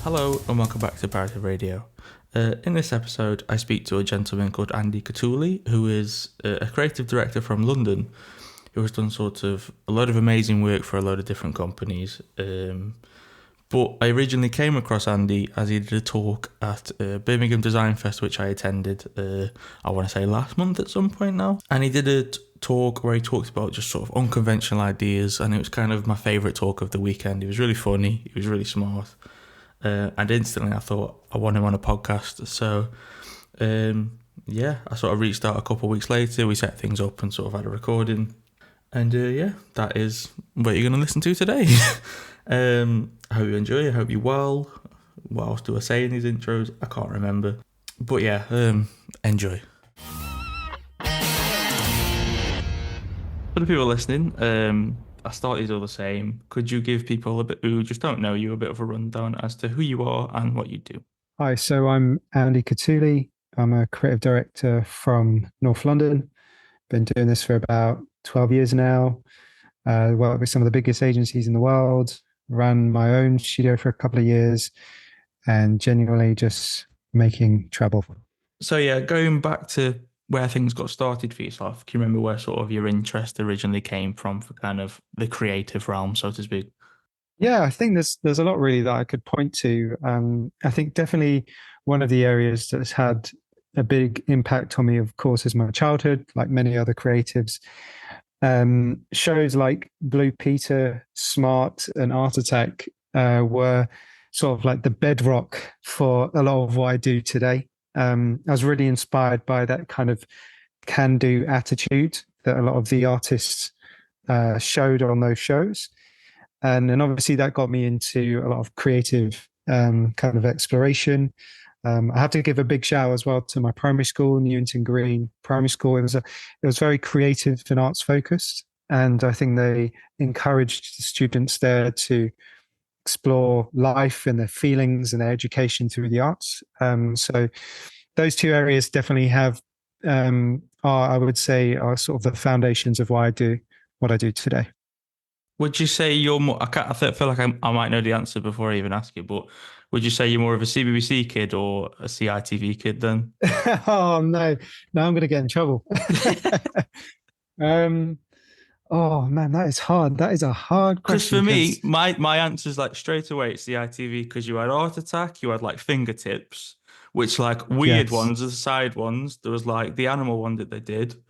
Hello and welcome back to Parative Radio. In this episode, I speak to a gentleman called Andy Khatouli, who is a creative director from London, who has done sort of a lot of amazing work for a lot of different companies. But I originally came across Andy as he did a talk at Birmingham Design Fest, which I attended, I want to say last month at some point now. And he did a talk where he talked about just sort of unconventional ideas, and it was kind of my favourite talk of the weekend. He was really funny, he was really smart. And instantly I thought I want him on a podcast. So, I sort of reached out a couple of weeks later. We set things up and sort of had a recording. And that is what you're going to listen to today. I hope you enjoy. I hope you're well. What else do I say in these intros? I can't remember. But enjoy. For the people listening, I started all the same. Could you give people a bit who just don't know you a bit of a rundown as to who you are and what you do? Hi, so I'm Andy Khatouli. I'm a creative director from North London. Been doing this for about 12 years now. Worked with some of the biggest agencies in the world. Ran my own studio for a couple of years, and genuinely just making trouble. So going back to where things got started for yourself, can you remember where sort of your interest originally came from for kind of the creative realm, so to speak? Yeah, I think there's a lot really that I could point to. I think definitely one of the areas that's had a big impact on me, of course, is my childhood, like many other creatives. Shows like Blue Peter, Smart, and Art Attack were sort of like the bedrock for a lot of what I do today. I was really inspired by that kind of can-do attitude that a lot of the artists showed on those shows. And obviously that got me into a lot of creative kind of exploration. I have to give a big shout out as well to my primary school, Newington Green Primary School. It was very creative and arts focused, and I think they encouraged the students there to explore life and their feelings and their education through the arts. So those two areas definitely I would say, are sort of the foundations of why I do what I do today. Would you say you're more? I feel like I might know the answer before I even ask you, but would you say you're more of a CBBC kid or a CITV kid then? Oh no, now I'm going to get in trouble. um, oh man, that is hard. That is a hard Because question for me, because my answer's like straight away it's CITV because you had Art Attack, you had like Fingertips, which like weird yes, ones, the side ones. There was like the animal one that they did,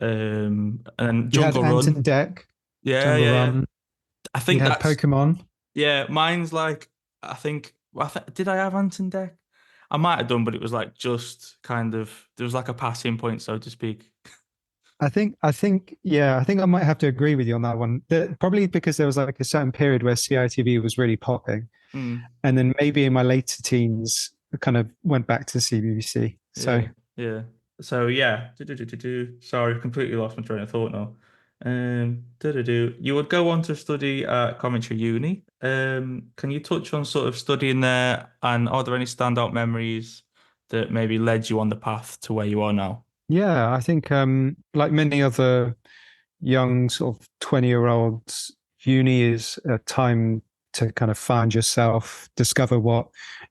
and you had Jungle Ant Run. and Deck, Yeah, Jungle yeah, yeah. Run. I You think had that's Pokemon. yeah. Mine's like did I have Ant and Deck? I might have done, but it was like just kind of there was like a passing point, so to speak. I think I might have to agree with you on that one. Probably because there was like a certain period where CITV was really popping, Mm, and then maybe in my later teens, I kind of went back to CBBC. So yeah, yeah. So yeah, sorry, completely lost my train of thought now. You would go on to study at Coventry Uni. Can you touch on sort of studying there, and are there any standout memories that maybe led you on the path to where you are now? yeah, I think like many other young sort of 20-year-olds, uni is a time to kind of find yourself, discover what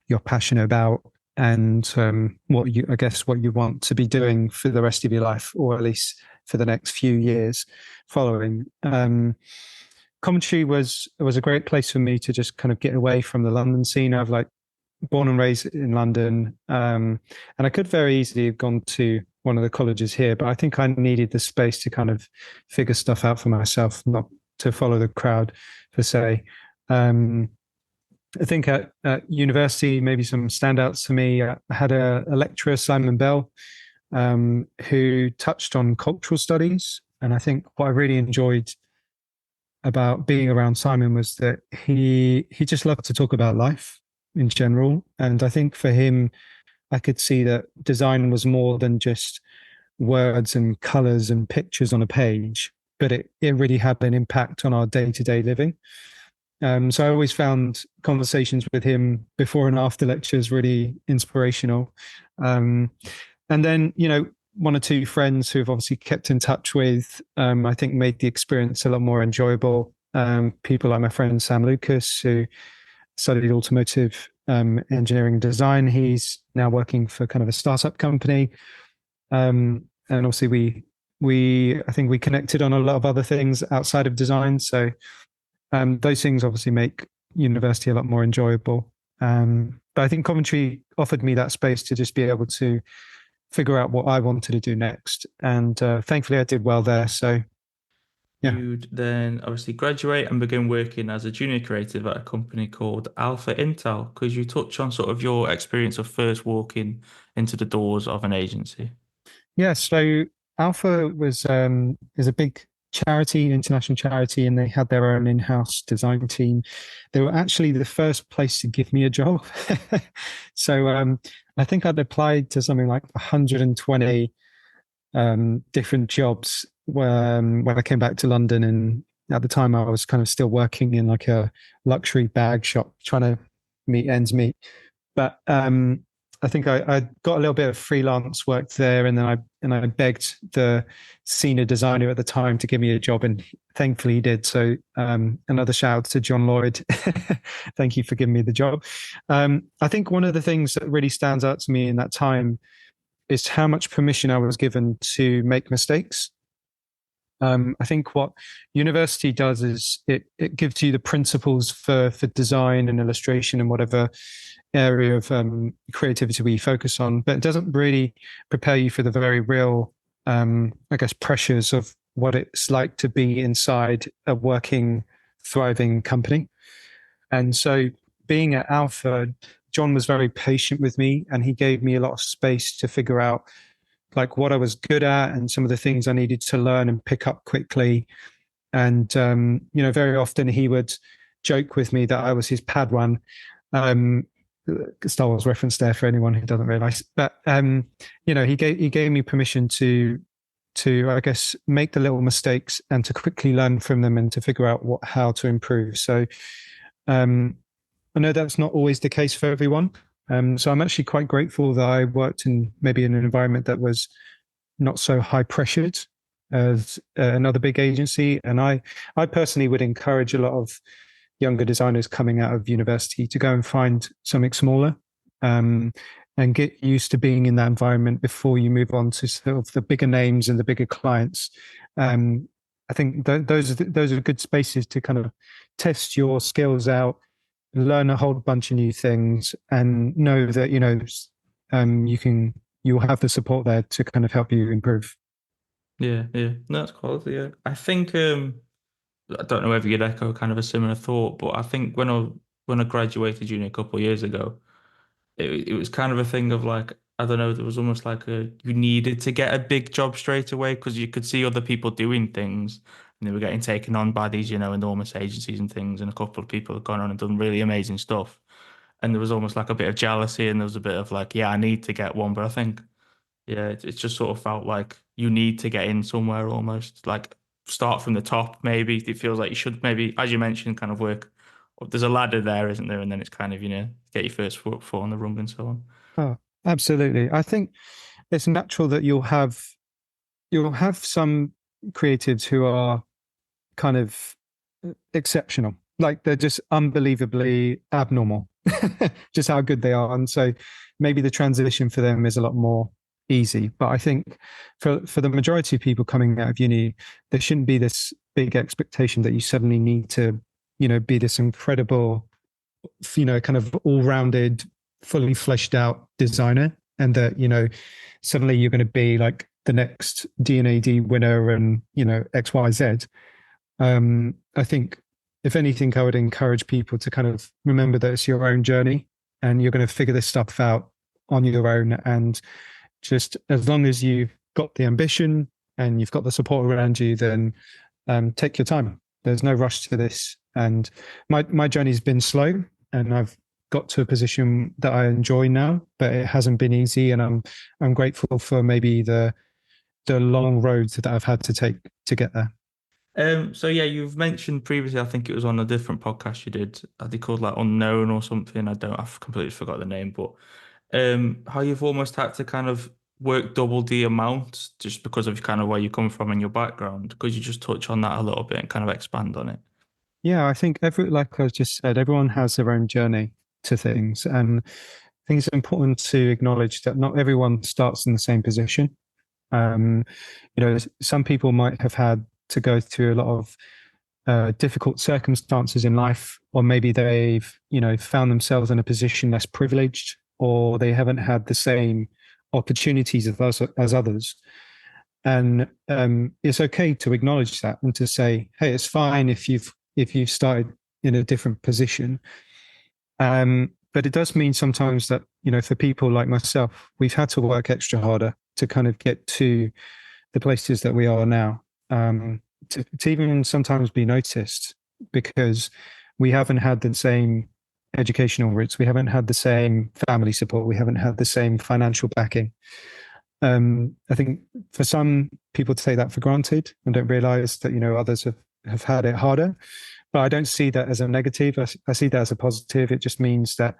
you're passionate about, and I guess what you want to be doing for the rest of your life, or at least for the next few years following. Coventry was a great place for me to just kind of get away from the London scene. I've like born and raised in London, and I could very easily have gone to one of the colleges here, but I think I needed the space to kind of figure stuff out for myself, not to follow the crowd per se. Um, I think at university, maybe some standouts for me. I had a lecturer, Simon Bell, who touched on cultural studies, and I think what I really enjoyed about being around Simon was that he just loved to talk about life in general, and I think for him, I could see that design was more than just words and colors and pictures on a page, but it really had an impact on our day to day living. So I always found conversations with him before and after lectures really inspirational. Um, and then, one or two friends who have obviously kept in touch with, I think made the experience a lot more enjoyable. People like my friend Sam Lucas, who studied automotive engineering and design. He's now working for kind of a startup company. And obviously we I think we connected on a lot of other things outside of design. So those things obviously make university a lot more enjoyable. But I think Coventry offered me that space to just be able to figure out what I wanted to do next. And thankfully I did well there. So yeah. You'd then obviously graduate and begin working as a junior creative at a company called Alpha Intel. Could you touch on sort of your experience of first walking into the doors of an agency? Yeah, so Alpha was is a big charity, international charity, and they had their own in-house design team. They were actually the first place to give me a job. So I think I'd applied to something like 120 different jobs when I came back to London, and at the time I was kind of still working in like a luxury bag shop, trying to meet ends meet. But I think I got a little bit of freelance work there, and then I begged the senior designer at the time to give me a job, and thankfully he did. So another shout out to John Lloyd. Thank you for giving me the job. I think one of the things that really stands out to me in that time is how much permission I was given to make mistakes. I think what university does is it gives you the principles for design and illustration and whatever area of creativity we focus on, but it doesn't really prepare you for the very real, I guess, pressures of what it's like to be inside a working, thriving company. And so being at Alpha, John was very patient with me and he gave me a lot of space to figure out like what I was good at and some of the things I needed to learn and pick up quickly. And very often he would joke with me that I was his Padawan. Star Wars reference there for anyone who doesn't realize. But he gave me permission to I guess make the little mistakes and to quickly learn from them and to figure out how to improve. So I know that's not always the case for everyone. So I'm actually quite grateful that I worked in maybe in an environment that was not so high pressured as another big agency. And I personally would encourage a lot of younger designers coming out of university to go and find something smaller and get used to being in that environment before you move on to sort of the bigger names and the bigger clients. I think those are good spaces to kind of test your skills out, learn a whole bunch of new things, and know that you'll have the support there to kind of help you improve. Yeah, no, that's quality. Yeah, I think I don't know whether you'd echo kind of a similar thought, but I think when I graduated uni a couple of years ago, it was kind of a thing of like, I don't know, there was almost like you needed to get a big job straight away because you could see other people doing things and they were getting taken on by these, enormous agencies and things, and a couple of people had gone on and done really amazing stuff. And there was almost like a bit of jealousy and there was a bit of like, yeah, I need to get one. But I think, yeah, it just sort of felt like you need to get in somewhere almost, like start from the top, maybe. It feels like you should maybe, as you mentioned, kind of work. There's a ladder there, isn't there? And then it's kind of, get your first foot on the rung and so on. Oh, absolutely. I think it's natural that you'll have some creatives who are kind of exceptional. Like they're just unbelievably abnormal, just how good they are. And so maybe the transition for them is a lot more easy. But I think for the majority of people coming out of uni, there shouldn't be this big expectation that you suddenly need to, be this incredible, kind of all-rounded, fully fleshed out designer, and that, suddenly you're going to be like the next D&AD winner and, XYZ. I think if anything, I would encourage people to kind of remember that it's your own journey and you're going to figure this stuff out on your own. And just as long as you've got the ambition and you've got the support around you, then take your time. There's no rush to this. And my journey's been slow and I've got to a position that I enjoy now, but it hasn't been easy. And I'm grateful for maybe the long roads that I've had to take to get there. So yeah, you've mentioned previously, I think it was on a different podcast you did, I think called like Unknown or something. I've completely forgot the name, but how you've almost had to kind of work double the amount just because of kind of where you come from and your background. Could you just touch on that a little bit and kind of expand on it? Yeah, I think like I just said, everyone has their own journey to things, and I think it's important to acknowledge that not everyone starts in the same position. Um, some people might have had to go through a lot of difficult circumstances in life, or maybe they've, found themselves in a position less privileged, or they haven't had the same opportunities as others. And it's okay to acknowledge that and to say, hey, it's fine if you've started in a different position. But it does mean sometimes that, for people like myself, we've had to work extra harder to kind of get to the places that we are now, to even sometimes be noticed, because we haven't had the same educational routes, we haven't had the same family support, we haven't had the same financial backing. I think for some people take that for granted and don't realize that, others have had it harder. But I don't see that as a negative. I see that as a positive. It just means that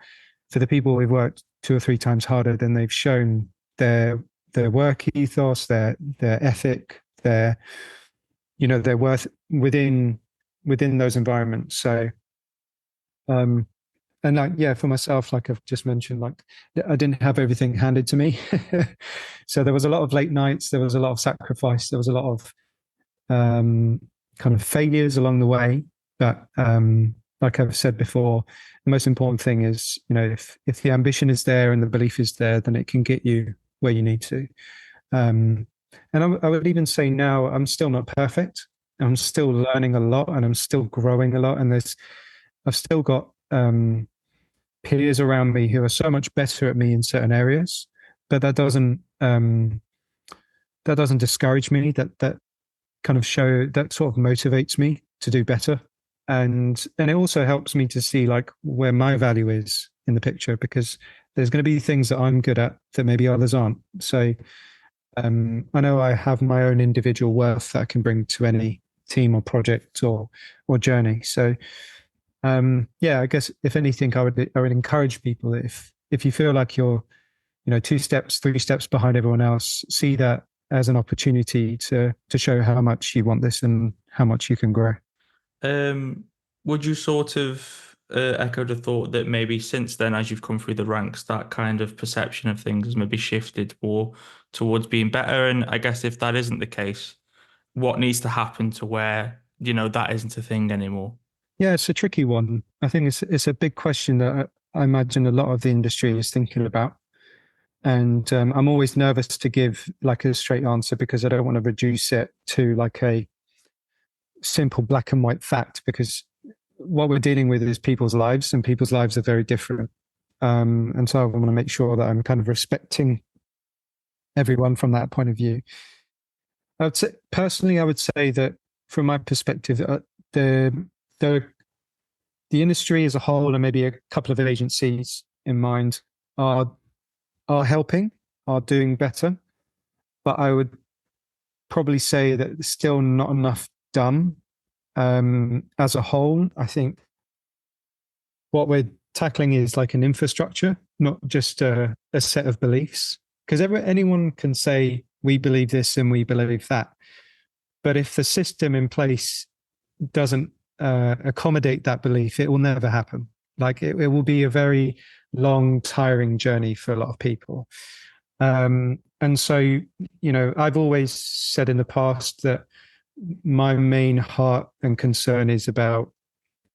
for the people who've worked two or three times harder, then they've shown their work ethos, their ethic, their worth within those environments. So, um, and like, yeah, for myself, like I've just mentioned, like I didn't have everything handed to me. So there was a lot of late nights, there was a lot of sacrifice, there was a lot of um, kind of failures along the way. But like I've said before, the most important thing is, if the ambition is there and the belief is there, then it can get you where you need to. Um, and I would even say now I'm still not perfect. I'm still learning a lot, and I'm still growing a lot. And I've still got peers around me who are so much better at me in certain areas, but that doesn't discourage me. That kind of show that sort of motivates me to do better, and it also helps me to see like where my value is in the picture, because there's going to be things that I'm good at that maybe others aren't. So I know I have my own individual worth that I can bring to any team or project or journey. So yeah, I guess if anything, I would encourage people that if you feel like you're, two steps, three steps behind everyone else, see that as an opportunity to show how much you want this and how much you can grow. Um, would you sort of echo the thought that maybe since then, as you've come through the ranks, that kind of perception of things has maybe shifted more towards being better? And I guess if that isn't the case, what needs to happen to where, that isn't a thing anymore? Yeah, it's a tricky one. I think it's a big question that I imagine a lot of the industry is thinking about. And I'm always nervous to give like a straight answer, because I don't want to reduce it to like a simple black and white fact, because what we're dealing with is people's lives, and people's lives are very different. And so I want to make sure that I'm kind of respecting everyone from that point of view. I would say, personally, I would say that from my perspective, the the the industry as a whole, and maybe a couple of agencies in mind, are are helping, are doing better. But I would probably say that there's still not enough done. As a whole, I think what we're tackling is like an infrastructure, not just a set of beliefs. Because anyone can say, we believe this and we believe that. But if the system in place doesn't accommodate that belief, it will never happen. Like it will be a very long, tiring journey for a lot of people. And so, I've always said in the past that my main heart and concern is about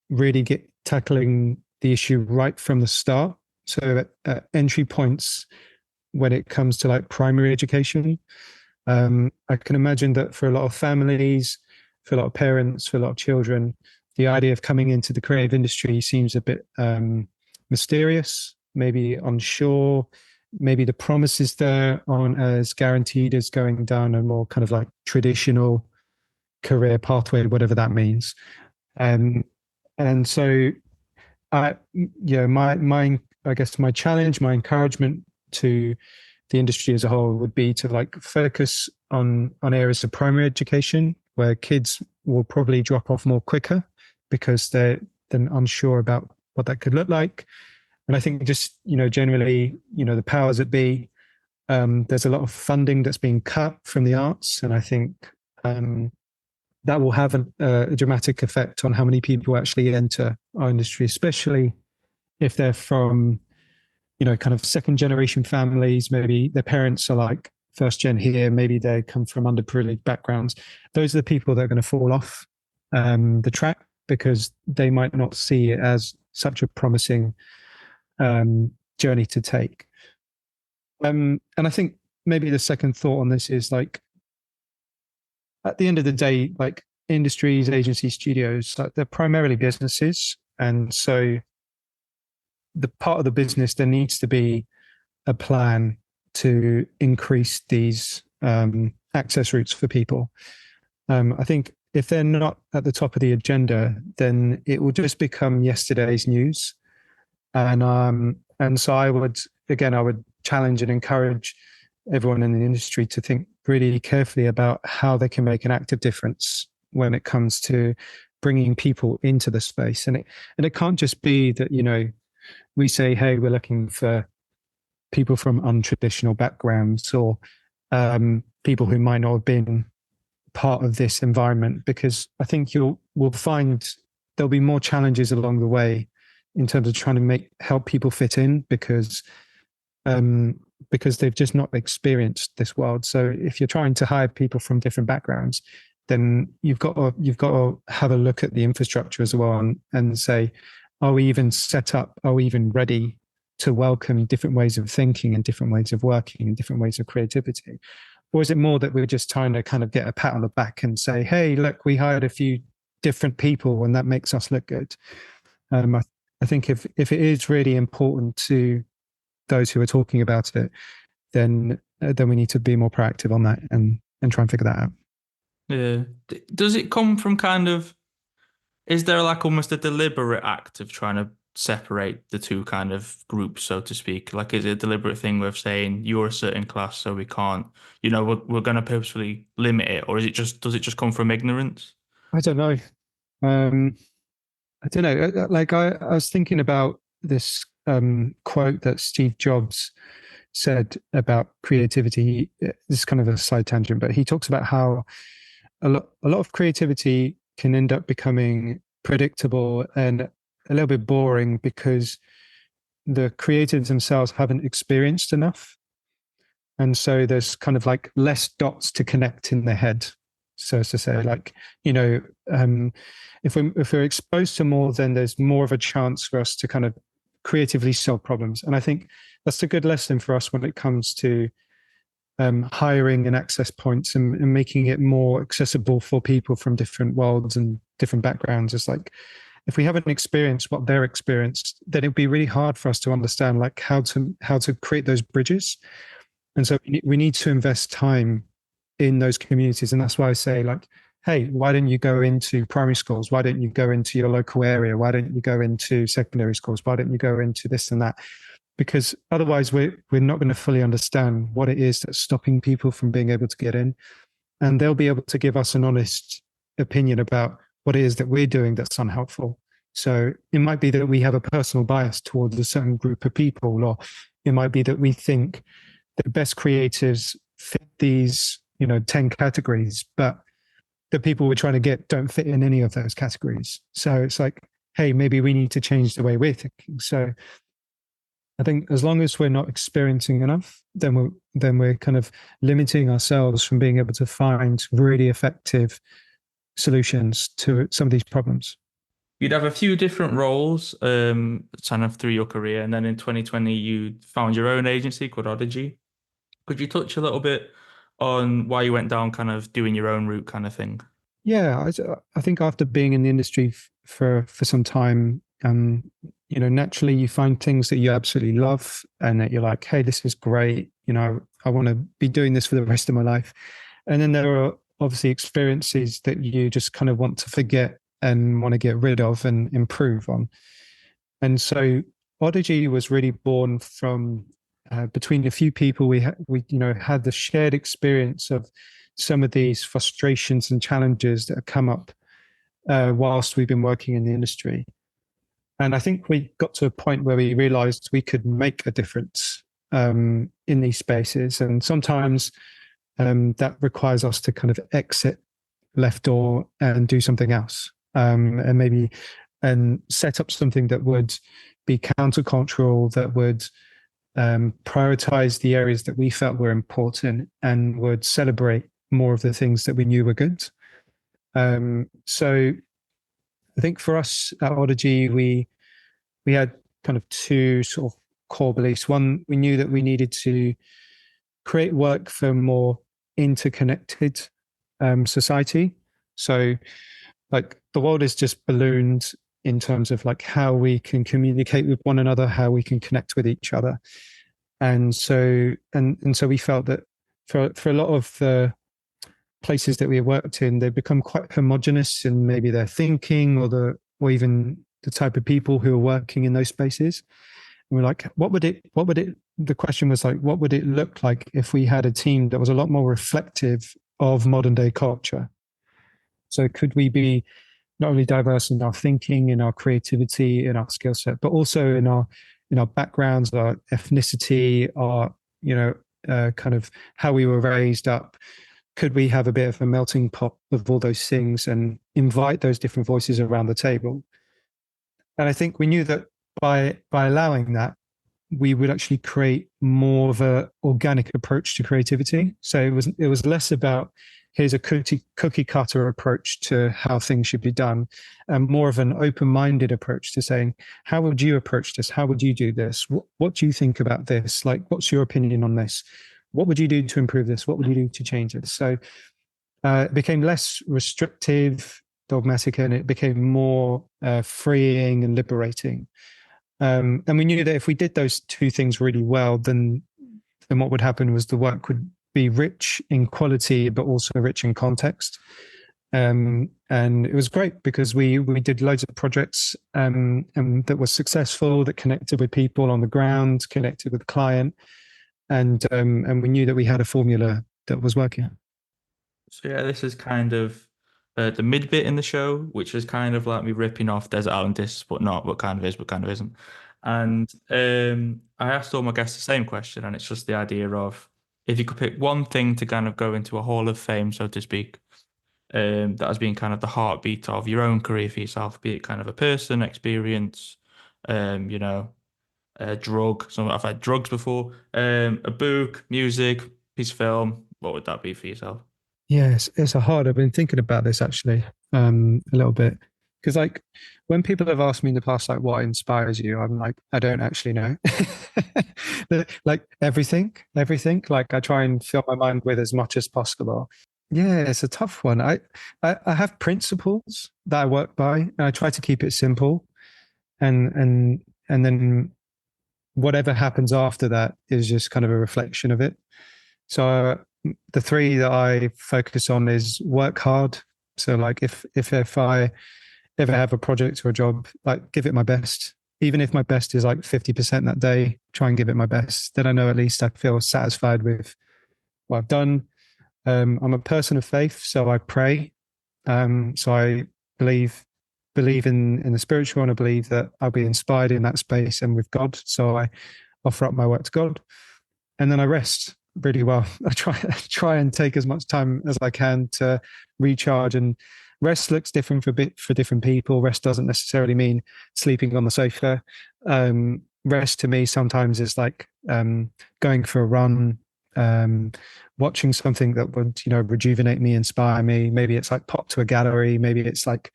really tackling the issue right from the start. So at entry points, when it comes to like primary education, I can imagine that for a lot of families, for a lot of parents, for a lot of children, the idea of coming into the creative industry seems a bit mysterious, maybe unsure. Maybe the promises there aren't as guaranteed as going down a more kind of like traditional career pathway, whatever that means. Um, and so, I guess my challenge, my encouragement to the industry as a whole would be to like focus on areas of primary education where kids will probably drop off more quicker because they're then unsure about what that could look like. And I think just, generally, the powers that be, there's a lot of funding that's being cut from the arts. And I think that will have a dramatic effect on how many people actually enter our industry, especially if they're from, kind of second generation families. Maybe their parents are like first gen here. Maybe they come from underprivileged backgrounds. Those are the people that are going to fall off the track because they might not see it as such a promising journey to take. And I think maybe the second thought on this is like, at the end of the day, like industries, agencies, studios, like they're primarily businesses. And so the part of the business, there needs to be a plan to increase these access routes for people. I think if they're not at the top of the agenda, then it will just become yesterday's news. And so I would challenge and encourage everyone in the industry to think really carefully about how they can make an active difference when it comes to bringing people into the space. And it can't just be that, we say, hey, we're looking for people from untraditional backgrounds or people who might not have been part of this environment, because I think we'll find there'll be more challenges along the way in terms of trying to help people fit in because they've just not experienced this world. So if you're trying to hire people from different backgrounds, then you've got to have a look at the infrastructure as well and say, are we even set up? Are we even ready to welcome different ways of thinking and different ways of working and different ways of creativity? Or is it more that we're just trying to kind of get a pat on the back and say, hey, look, we hired a few different people and that makes us look good? I think if it is really important to those who are talking about it, then we need to be more proactive on that and try and figure that out. Yeah. Does it come from is there like almost a deliberate act of trying to separate the two kind of groups, so to speak? Like, is it a deliberate thing of saying you're a certain class, so we can't, we're going to purposefully limit it, or does it just come from ignorance? I don't know. I don't know. Like I was thinking about this quote that Steve Jobs said about creativity. This is kind of a side tangent, but he talks about how a lot of creativity can end up becoming predictable and a little bit boring because the creatives themselves haven't experienced enough. And so there's kind of like less dots to connect in their head. So as to say, like, if we're exposed to more, then there's more of a chance for us to kind of creatively solve problems. And I think that's a good lesson for us when it comes to hiring and access points and making it more accessible for people from different worlds and different backgrounds. It's like, if we haven't experienced what they're experienced, then it'd be really hard for us to understand like how to create those bridges. And so we need to invest time in those communities. And that's why I say, like, hey, why don't you go into primary schools? Why don't you go into your local area? Why don't you go into secondary schools? Why don't you go into this and that? Because otherwise we're not going to fully understand what it is that's stopping people from being able to get in. And they'll be able to give us an honest opinion about what it is that we're doing that's unhelpful. So it might be that we have a personal bias towards a certain group of people, or it might be that we think the best creatives fit these, 10 categories, but the people we're trying to get don't fit in any of those categories. So it's like, hey, maybe we need to change the way we're thinking. So I think as long as we're not experiencing enough, then we're kind of limiting ourselves from being able to find really effective solutions to some of these problems. You'd have a few different roles kind of through your career, and then in 2020 you found your own agency called Odyssey. Could you touch a little bit on why you went down kind of doing your own route kind of thing? Yeah, I think after being in the industry for some time, naturally you find things that you absolutely love and that you're like, hey, this is great. I want to be doing this for the rest of my life. And then there are obviously experiences that you just kind of want to forget and want to get rid of and improve on. And so Odyssey was really born from between a few people. We had the shared experience of some of these frustrations and challenges that have come up whilst we've been working in the industry. And I think we got to a point where we realized we could make a difference in these spaces. And sometimes that requires us to kind of exit left door and do something else, and maybe and set up something that would be countercultural, that would prioritize the areas that we felt were important and would celebrate more of the things that we knew were good. So I think for us at Odygy, we had kind of two sort of core beliefs. One, we knew that we needed to create work for a more interconnected society. So, like, the world is just ballooned in terms of like how we can communicate with one another, how we can connect with each other. And so we felt that for a lot of the places that we worked in, they've become quite homogenous in maybe their thinking or even the type of people who are working in those spaces. And we're like, the question was like, what would it look like if we had a team that was a lot more reflective of modern day culture? So could we be not only diverse in our thinking, in our creativity, in our skill set, but also in our backgrounds, our ethnicity, our kind of how we were raised up. Could we have a bit of a melting pot of all those things and invite those different voices around the table? And I think we knew that by allowing that, we would actually create more of a organic approach to creativity. So it was less about here's a cookie cutter approach to how things should be done, and more of an open-minded approach to saying, how would you approach this? How would you do this? What do you think about this? Like, what's your opinion on this? What would you do to improve this? What would you do to change it? So it became less restrictive, dogmatic, and it became more freeing and liberating. And we knew that if we did those two things really well, then what would happen was the work would be rich in quality, but also rich in context. And it was great because we did loads of projects and that was successful, that connected with people on the ground, connected with the client, and we knew that we had a formula that was working. So yeah, this is kind of the mid bit in the show, which is kind of like me ripping off Desert Island Discs, but not, but kind of is, but kind of isn't. And I asked all my guests the same question, and it's just the idea of if you could pick one thing to kind of go into a hall of fame, so to speak, that has been kind of the heartbeat of your own career for yourself, be it kind of a person, experience, you know, a drug. So I've had drugs before, a book, music, piece of film. What would that be for yourself? Yes, it's a hard. I've been thinking about this actually a little bit because like when people have asked me in the past like what inspires you, I'm like I don't actually know. Like everything. Like I try and fill my mind with as much as possible. Yeah, it's a tough one. I have principles that I work by, and I try to keep it simple, and then whatever happens after that is just kind of a reflection of it. So the three that I focus on is work hard. So like if I ever have a project or a job, like give it my best. Even if my best is like 50% that day, try and give it my best. Then I know at least I feel satisfied with what I've done. I'm a person of faith, so I pray. So I believe in the spiritual, and I believe that I'll be inspired in that space and with God. So I offer up my work to God, and then I rest really well. I try and take as much time as I can to recharge. And rest looks different for different people. Rest doesn't necessarily mean sleeping on the sofa. Rest to me sometimes is like going for a run, watching something that would rejuvenate me, inspire me. Maybe it's like pop to a gallery. Maybe it's like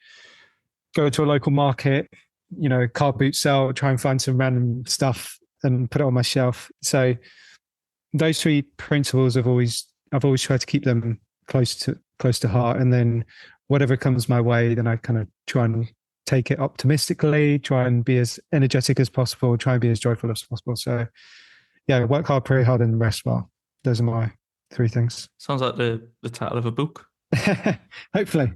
go to a local market, car boot sale, try and find some random stuff and put it on my shelf. So those three principles I've always tried to keep them close to heart, and then whatever comes my way, then I kind of try and take it optimistically, try and be as energetic as possible, try and be as joyful as possible. So yeah, work hard, pray hard, and rest well. Those are my three things. Sounds like the title of a book. Hopefully.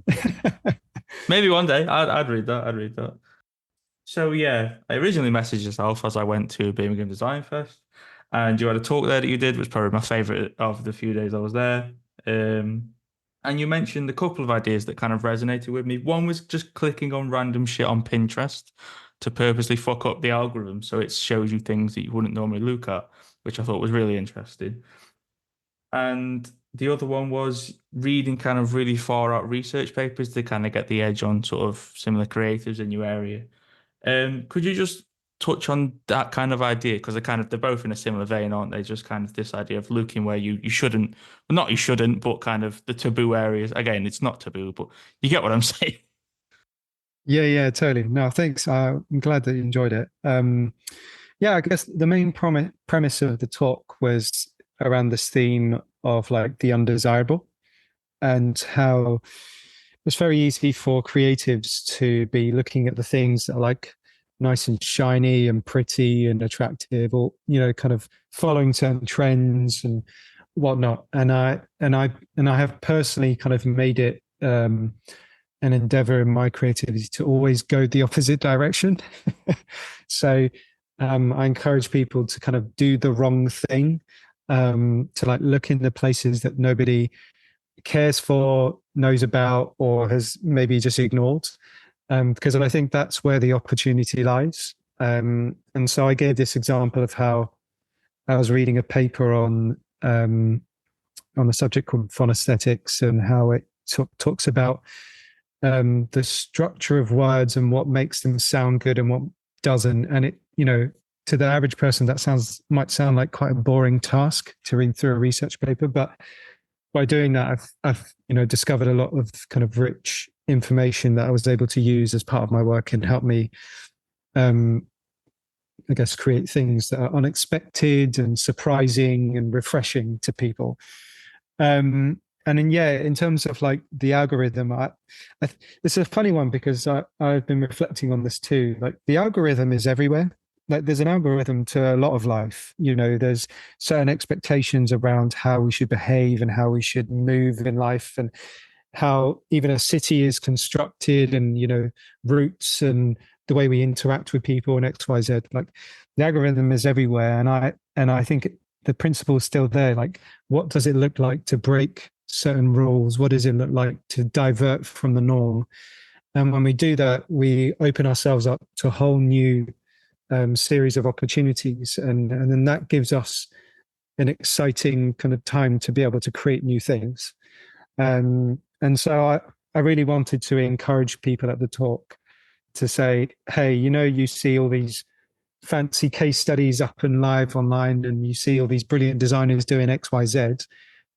Maybe one day I'd read that. I'd read that. So yeah, I originally messaged yourself as I went to Birmingham Design Fest, and you had a talk there that you did, which was probably my favorite of the few days I was there. And you mentioned a couple of ideas that kind of resonated with me. One was just clicking on random shit on Pinterest to purposely fuck up the algorithm so it shows you things that you wouldn't normally look at, which I thought was really interesting. And the other one was reading kind of really far out research papers to kind of get the edge on sort of similar creatives in your area. Could you just touch on that kind of idea? Because they're both in a similar vein, aren't they? Just kind of this idea of looking where you shouldn't, well, not you shouldn't, but kind of the taboo areas. Again, it's not taboo, but you get what I'm saying. Yeah, yeah, totally. No, thanks. I'm glad that you enjoyed it. Yeah, I guess the main premise of the talk was around this theme of like the undesirable and how it's very easy for creatives to be looking at the things that are like nice and shiny and pretty and attractive, or kind of following certain trends and whatnot. And I have personally kind of made it an endeavor in my creativity to always go the opposite direction. So I encourage people to kind of do the wrong thing, to like look in the places that nobody cares for, knows about, or has maybe just ignored. Because I think that's where the opportunity lies. And so I gave this example of how I was reading a paper on a subject called phonesthetics and how it talks about the structure of words and what makes them sound good and what doesn't. And it, to the average person, that might sound like quite a boring task to read through a research paper, but by doing that, I've discovered a lot of kind of rich information that I was able to use as part of my work and help me, I guess, create things that are unexpected and surprising and refreshing to people. And then, yeah, in terms of like the algorithm, it's a funny one because I've been reflecting on this too. Like the algorithm is everywhere. Like there's an algorithm to a lot of life. There's certain expectations around how we should behave and how we should move in life and how even a city is constructed and, routes and the way we interact with people and X, Y, Z. Like the algorithm is everywhere. And I think the principle is still there. Like, what does it look like to break certain rules? What does it look like to divert from the norm? And when we do that, we open ourselves up to a whole new series of opportunities. And then that gives us an exciting kind of time to be able to create new things. And so I really wanted to encourage people at the talk to say, hey, you see all these fancy case studies up and live online, and you see all these brilliant designers doing X, Y, Z.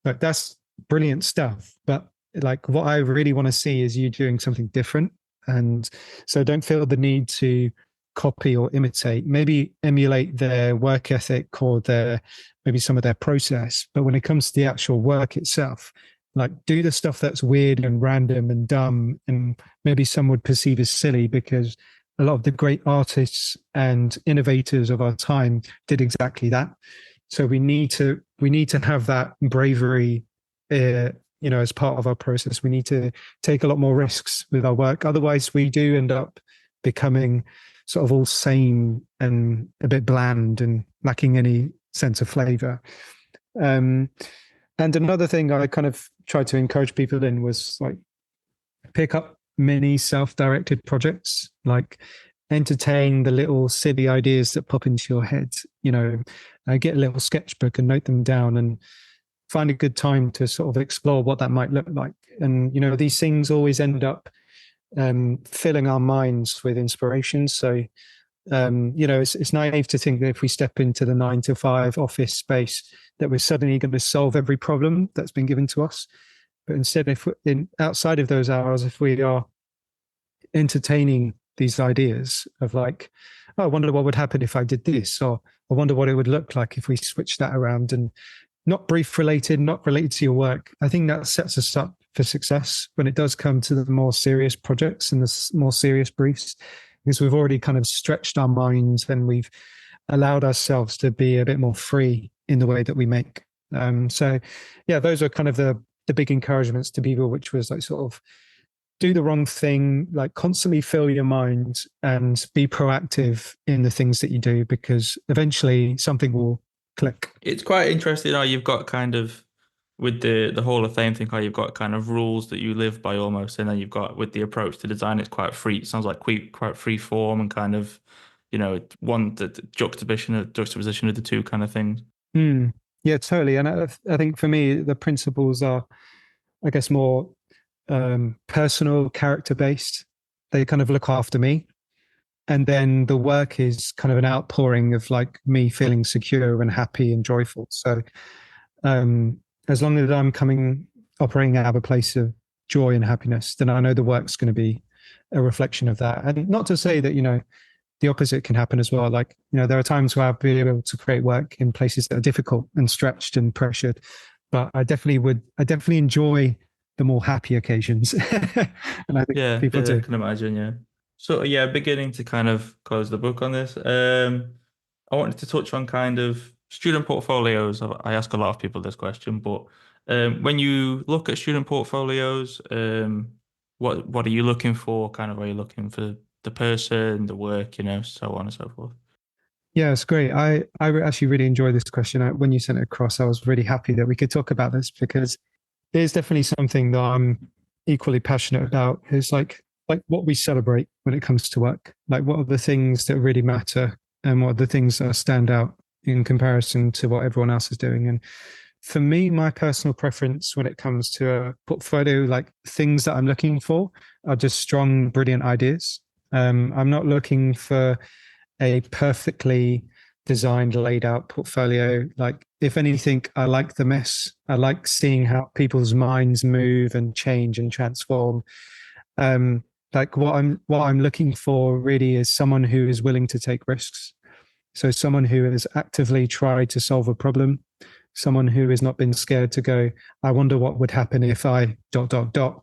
Like that's brilliant stuff. But like what I really want to see is you doing something different. And so don't feel the need to copy or imitate, maybe emulate their work ethic or maybe some of their process. But when it comes to the actual work itself, like do the stuff that's weird and random and dumb and maybe some would perceive as silly, because a lot of the great artists and innovators of our time did exactly that. So we need to have that bravery, as part of our process. We need to take a lot more risks with our work. Otherwise, we do end up becoming sort of all same and a bit bland and lacking any sense of flavor. And another thing I kind of tried to encourage people in was like pick up mini self-directed projects, like entertain the little silly ideas that pop into your head. Get a little sketchbook and note them down and find a good time to sort of explore what that might look like. And these things always end up filling our minds with inspiration. So it's naive to think that if we step into the 9 to 5 office space that we're suddenly going to solve every problem that's been given to us. But instead, if outside of those hours, if we are entertaining these ideas of like, oh, I wonder what would happen if I did this, or I wonder what it would look like if we switched that around, and not brief related, not related to your work, I think that sets us up for success when it does come to the more serious projects and the more serious briefs, because we've already kind of stretched our minds and we've allowed ourselves to be a bit more free in the way that we make. So yeah, those are kind of the big encouragements to people, which was like sort of do the wrong thing, like constantly fill your mind and be proactive in the things that you do, because eventually something will click. It's quite interesting how you've got kind of with the Hall of Fame thing, how you've got kind of rules that you live by almost, and then you've got with the approach to design, it's quite free. It sounds like quite free form and kind of, one the juxtaposition of the two kind of things. Mm. Yeah, totally. And I think for me, the principles are, I guess, more personal, character based. They kind of look after me. And then the work is kind of an outpouring of like me feeling secure and happy and joyful. So um, as long as I'm operating out of a place of joy and happiness, then I know the work's going to be a reflection of that. And not to say that, the opposite can happen as well. Like, there are times where I've been able to create work in places that are difficult and stretched and pressured. But I definitely enjoy the more happy occasions. And I think Yeah, people yeah, I do. can imagine, yeah. So yeah, beginning to kind of close the book on this. I wanted to touch on kind of student portfolios. I ask a lot of people this question, but when you look at student portfolios, what are you looking for? Kind of are you looking for the person, the work, so on and so forth. Yeah, it's great. I actually really enjoy this question. When you sent it across, I was really happy that we could talk about this because it is definitely something that I'm equally passionate about. Is like what we celebrate when it comes to work. Like what are the things that really matter and what are the things that stand out in comparison to what everyone else is doing. And for me, my personal preference when it comes to a portfolio, like things that I'm looking for are just strong, brilliant ideas. I'm not looking for a perfectly designed, laid out portfolio. Like, if anything, I like the mess. I like seeing how people's minds move and change and transform. Like what I'm looking for really is someone who is willing to take risks. So someone who has actively tried to solve a problem, someone who has not been scared to go, I wonder what would happen if I dot dot dot.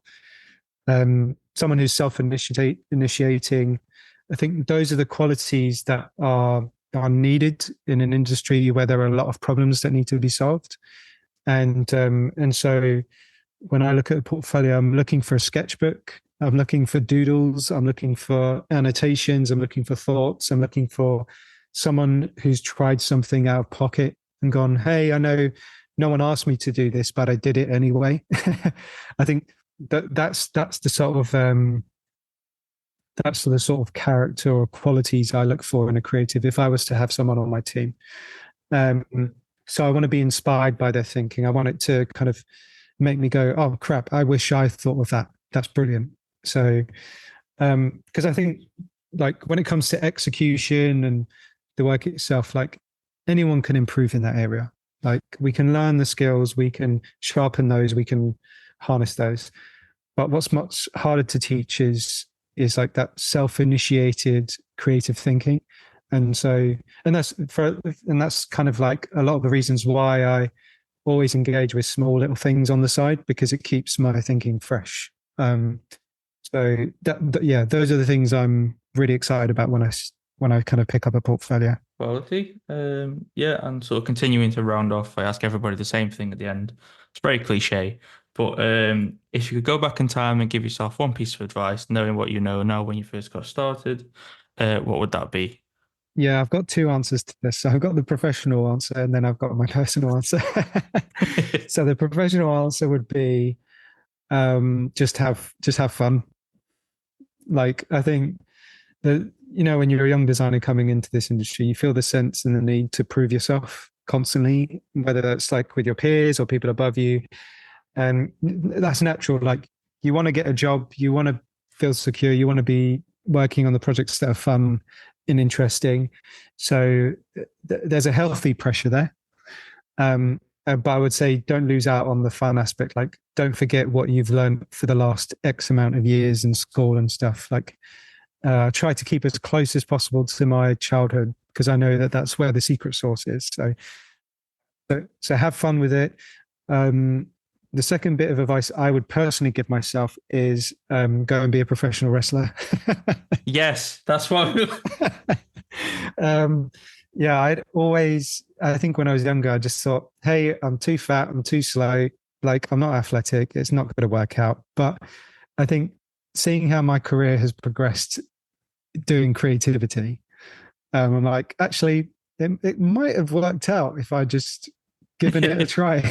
Someone who's self-initiating. I think those are the qualities that are needed in an industry where there are a lot of problems that need to be solved. And so when I look at a portfolio, I'm looking for a sketchbook. I'm looking for doodles. I'm looking for annotations. I'm looking for thoughts. I'm looking for someone who's tried something out of pocket and gone, hey, I know no one asked me to do this, but I did it anyway. I think that's the sort of that's the sort of character or qualities I look for in a creative if I was to have someone on my team. Um, so I want to be inspired by their thinking. I want it to kind of make me go, oh crap, I wish I thought of that. That's brilliant. So because I think like when it comes to execution and the work itself, like anyone can improve in that area. Like we can learn the skills, we can sharpen those, we can harness those. But what's much harder to teach is like that self-initiated creative thinking. And so and that's kind of like a lot of the reasons why I always engage with small little things on the side because it keeps my thinking fresh. So yeah, those are the things I'm really excited about when I kind of pick up a portfolio. Quality. Yeah, and sort of continuing to round off, I ask everybody the same thing at the end. It's very cliche, but if you could go back in time and give yourself one piece of advice, knowing what you know now when you first got started, what would that be? Yeah, I've got two answers to this. So I've got the professional answer and then I've got my personal answer. So the professional answer would be just have fun. Like I think that when you're a young designer coming into this industry, you feel the sense and the need to prove yourself constantly, whether that's like with your peers or people above you. And that's natural. Like you want to get a job, you want to feel secure, you want to be working on the projects that are fun and interesting. So there's a healthy pressure there. But I would say don't lose out on the fun aspect. Like don't forget what you've learned for the last X amount of years in school and stuff. Like try to keep as close as possible to my childhood because I know that that's where the secret sauce is. So have fun with it. The second bit of advice I would personally give myself is go and be a professional wrestler. Yes, that's what. um, yeah, I think when I was younger, I just thought, hey, I'm too fat, I'm too slow, like I'm not athletic, it's not going to work out. But I think seeing how my career has progressed doing creativity, I'm like, actually, it might have worked out if I just given it a try.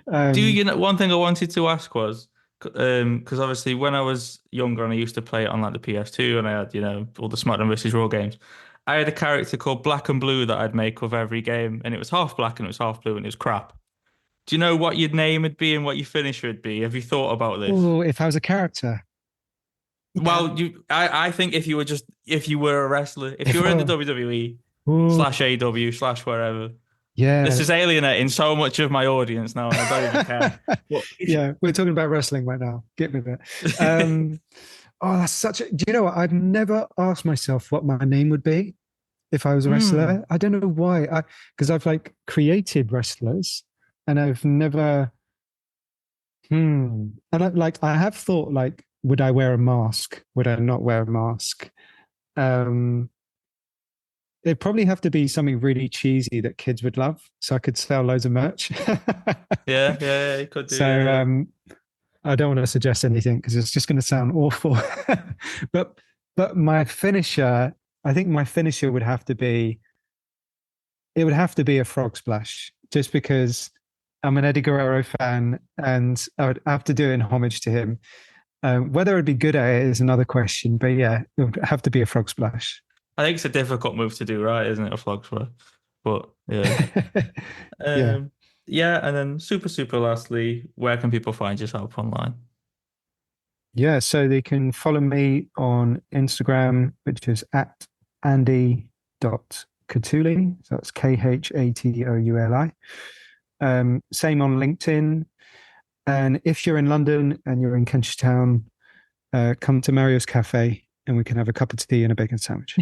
Do um, you know one thing I wanted to ask was because obviously when I was younger and I used to play it on like the PS2 and I had all the SmackDown versus Raw games. I had a character called Black and Blue that I'd make of every game, and it was half black and it was half blue, and it was crap. Do you know what your name would be and what your finisher would be? Have you thought about this? Oh, if I was a character, yeah. Well, I think if you were a wrestler, if you were in the WWE Oh, slash AW slash wherever, this yeah. is alienating so much of my audience now, and I don't even care. But Yeah, we're talking about wrestling right now. Get with it. Oh, that's such a. Do you know what? I've never asked myself what my name would be if I was a hmm, wrestler. I don't know why. Because I've like created wrestlers, and I've never. And I have thought like, would I wear a mask? Would I not wear a mask? Um, It'd probably have to be something really cheesy that kids would love, so I could sell loads of merch. yeah, you could do, So yeah. I don't want to suggest anything because it's just going to sound awful. but but my finisher, I think my finisher would have to be it would have to be a frog splash, just because I'm an Eddie Guerrero fan and I would have to do it in homage to him. Whether I'd be good at it is another question, but yeah, it would have to be a frog splash. I think it's a difficult move to do, right? Isn't it, a flog swear? But yeah. Yeah. Um, yeah, and then super lastly, where can people find yourself online? Yeah, so they can follow me on Instagram, which is at Andy.Khatouli. So that's Khatouli. Same on LinkedIn. And if you're in London and you're in Kentish Town, come to Mario's Cafe and we can have a cup of tea and a bacon sandwich.